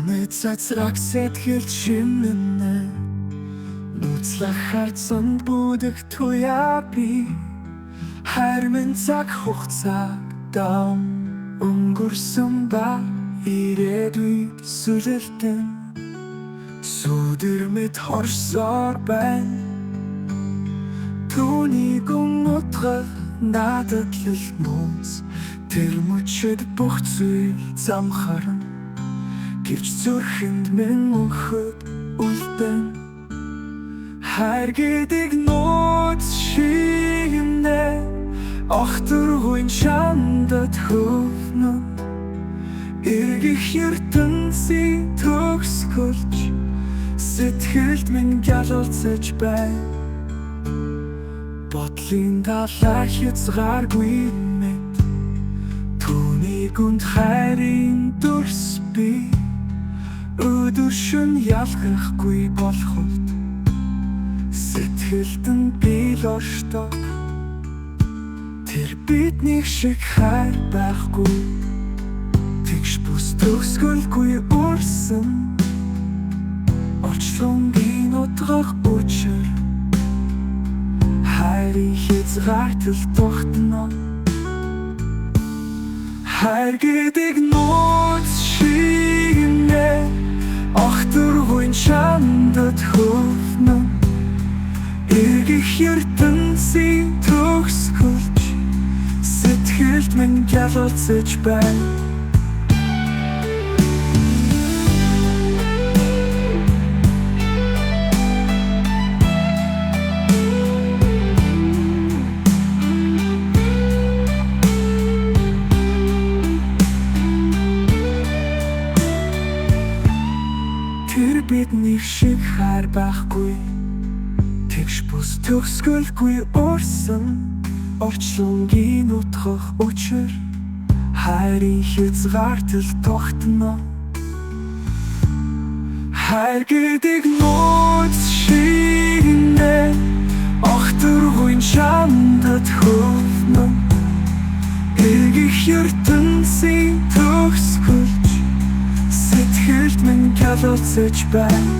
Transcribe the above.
Чамд цацраг сэтгэл чимнэ нууцлах харцанд бүдэх туяа би хайр минь цаг хугацааг даав өнгөрсөн ба ирээдүйд сүлэлтэн сүдэр мэд хорсоор байна түүнийг унутгах надад л мөс тэр мөчөд бүх зүйл замхарна гэвч зүрхэнд минь мөнхөд үлдэн хайр гэдэг нууц шигнэ огтөргүй чамдад хөвнө эргэх ертөнцийн төгсгөлж сэтгэлд минь гялалцаж байна бодлын талаа хязгааргүй мэд түүнийг үнд хайрын дүрс би өдөр шөнө ялгахгүй болоход сэтгэлдэн би л оршдог тэр биднийг шиг хайр байхгүй тэгш бүс төгсгөлгүй үрсэн орчлонгийн утгах учир хайрын хязгаартал тогтно хайр гэдэг нууц шигнэ огтөргүй чамдад хөвнө эргэх ертөнцийн төгсгөлж сэтгэлд минь гялалцаж байна тэр бидний шиг хайр байхгүй тэгш бүс төгсгөлгүй өрсөн орчлонгийн утгах учир хайрын хязгаартал тогтно хайр гэдэг нууц шигнэ огтөргүй чамдад хөвнө эргэх ертөнцийн төгсгөлж сэтгэлд минь гялалцаж байна